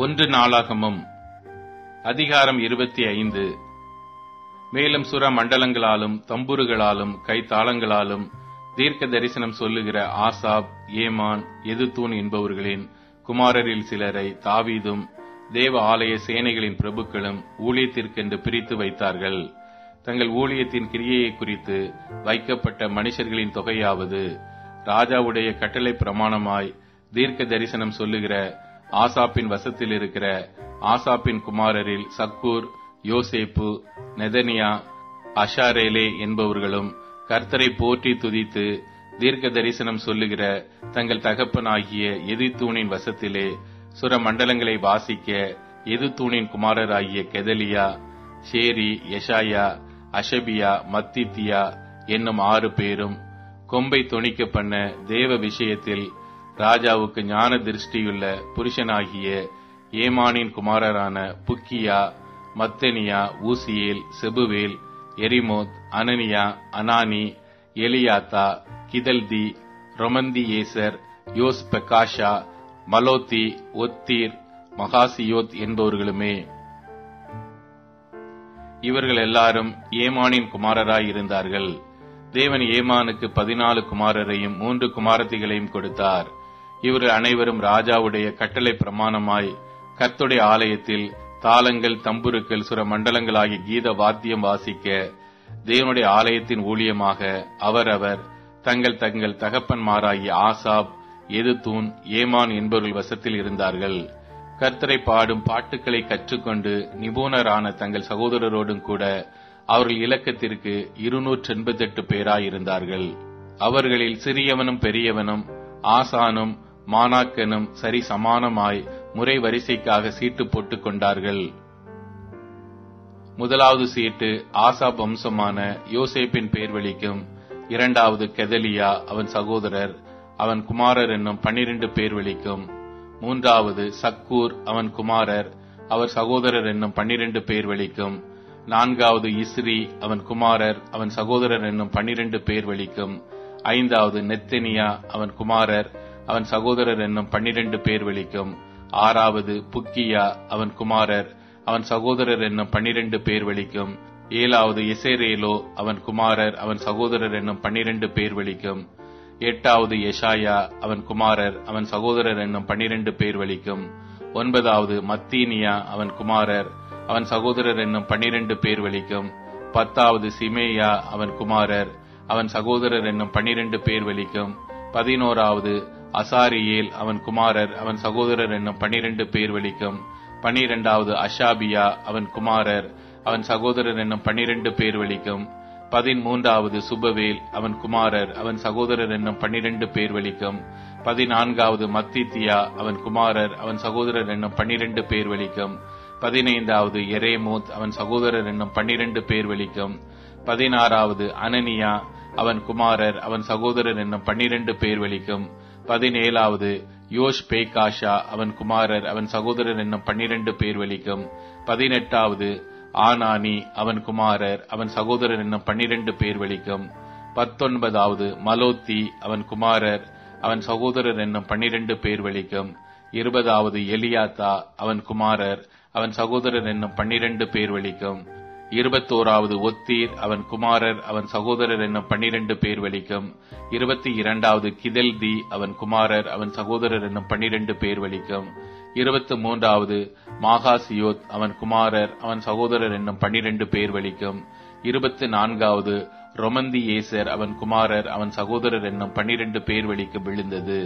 ஒன்று நாளாகமம் அதிகாரம் 25. மேலும் சுர மண்டலங்களாலும் தம்புருகளாலும் கைத்தாளங்களாலும் தீர்க்க தரிசனம் சொல்லுகிற ஆசாப், ஏமான், எதுத்தூன் என்பவர்களின் குமாரரில் சிலரை தாவீதும் தேவ ஆலய சேனைகளின் பிரபுக்களும் ஊழியத்திற்கென்று பிரித்து வைத்தார்கள். தங்கள் ஊழியத்தின் கிரியையை குறித்து வைக்கப்பட்ட மனுஷர்களின் தொகையாவது, ராஜாவுடைய கட்டளை பிரமாணமாய் தீர்க்க தரிசனம் சொல்லுகிற ஆசாப்பின் வசத்தில் இருக்கிற ஆசாப்பின் குமாரரில் சக்கூர், யோசேப்பு, நெதனியா, அஷாரேலே என்பவர்களும் கர்த்தரை போற்றி துதித்து தீர்க்க தரிசனம் சொல்லுகிற தங்கள் தகப்பனாகிய எதுத்தூனின் வசத்திலே சுர மண்டலங்களை வாசிக்க எதுத்தூனின் குமாரராகிய கெதலியா, ஷேரி, யெஷாயா, அஷபியா, மத்தித்தியா என்னும் 6 பேரும் கொம்பை தொனிக்க பண்ண தேவ விஷயத்தில் ராஜாவுக்கு ஞான திருஷ்டியுள்ள புருஷனாகிய ஏமானின் குமாரரான புக்கியா, மத்தனியா, ஊசியேல், செபுவேல், எரிமோத், அனனியா, அனானி, எலியாத்தா, கிதல்தி, ரொமந்தியேசர், யோஸ் பெக்காஷா, மலோத்தி, ஒத்தீர், மகாசியோத் என்பவர்களுமே. இவர்கள் எல்லாரும் ஏமானின் குமாரராய் இருந்தார்கள். தேவன் ஏமானுக்கு 14 குமாரரையும் 3 குமாரத்திகளையும் கொடுத்தார். இவர்கள் அனைவரும் ராஜாவுடைய கட்டளை பிரமாணமாய் கர்த்தருடைய ஆலயத்தில் தாளங்கள், தம்புருக்கள், சுர மண்டலங்களாகிய கீத வாத்தியம் வாசிக்க தேவனுடைய ஆலயத்தின் ஊழியமாக அவரவர் தங்கள் தங்கள் தகப்பன்மாராகிய ஆசாப், எதுத்தூன், ஏமான் என்பவர்கள் வசத்தில் இருந்தார்கள். கர்த்தரை பாடும் பாட்டுக்களை கற்றுக்கொண்டு நிபுணரான தங்கள் சகோதரரோடும் கூட அவர்கள் இலக்கத்திற்கு 288 பேராயிருந்தார்கள். அவர்களில் சிறியவனும் பெரியவனும் ஆசானும் மானாக்கனும் சரி சமானமாய் முறை வரிசைக்காக சீட்டு போட்டுக் கொண்டார்கள். முதலாவது சீட்டு ஆசாப் வம்சமான யோசேப்பின் பேர் வெளிக்கும். இரண்டாவது கெதலியா, அவன் சகோதரர், அவன் குமாரர் என்னும் 12 பேர் வெளிக்கும். மூன்றாவது சக்கூர், அவன் குமாரர், அவர் சகோதரர் என்னும் 12 பேர் வெளிக்கும். நான்காவது இஸ்ரி, அவன் குமாரர், அவன் சகோதரர் என்னும் 12 பேர் வெளிக்கும். ஐந்தாவது நெத்தனியா, அவன் குமாரர், அவன் சகோதரர் என்னும் 12 பேர் வெளிக்கும். ஆறாவது புக்கியா, அவன் குமாரர், அவன் சகோதரர் என்னும் 12 பேர் வெளிக்கும். ஏழாவது எசேரேலோ, அவன் குமாரர், அவன் சகோதரர் என்னும் 12 பேர் வெளிக்கும். எட்டாவது யெஷாயா, அவன் குமாரர், அவன் சகோதரர் என்னும் 12 பேர் வெளிக்கும். ஒன்பதாவது மத்தீனியா, அவன் குமாரர், அவன் சகோதரர் என்னும் 12 பேர் வெளிக்கும். பத்தாவது சிமேயா, அவன் குமாரர், அவன் சகோதரர் என்னும் 12 பேர் வெளிக்கும். 11வது அசாரியேல், அவன் குமாரர், அவன் சகோதரர் என்னும் 12 பேர் வெளிக்கும். 12வது அஷாபியா, அவன் குமாரர், அவன் சகோதரர் என்னும் 12 பேர் வெளிக்கும். 13வது சுபவேல், அவன் குமாரர், அவன் சகோதரர் என்னும் 12 பேர் வெளிக்கும். 14வது மத்தித்தியா, அவன் குமாரர், அவன் சகோதரர் என்னும் 12 பேர் வெளிக்கும். 15வது எரேமோத், அவன் சகோதரர் என்னும் 12 பேர் வெளிக்கும். 16வது அனனியா, அவன் குமாரர், அவன் சகோதரர் என்னும் 12 பேர் வெளிக்கும். 17வது யோஷ் பேகாஷா, அவன் குமாரர், அவன் சகோதரர் என்னும் 12 பேர் வெளிக்கும். 18வது ஆனானி, அவன் குமாரர், அவன் சகோதரர் என்னும் 12 பேர் வெளிக்கும். 19வது மலோத்தி, அவன் குமாரர், அவன் சகோதரர் என்னும் 12 பேர் வெளிக்கும். 20வது எலியாத்தா, அவன் குமாரர், அவன் சகோதரர் என்னும் 12 பேர் வெளிக்கும். 21வது ஒத்தீர், அவன் குமாரர், அவன் சகோதரர் என்னும் 12 பேர் வெளிக்கும். 22வது கிதல்தி, அவன் குமாரர், அவன் சகோதரர் என்னும் 12 பேர் வெளிக்கும். 23வது மாகாசியோத், அவன் குமாரர், அவன் சகோதரர் என்னும் 12 பேர் வெளிக்கும். 24வது ரொமந்தியேசர், அவன் குமாரர், அவன் சகோதரர் என்னும் 12 பேர் வெளிக்கும் விழுந்தது.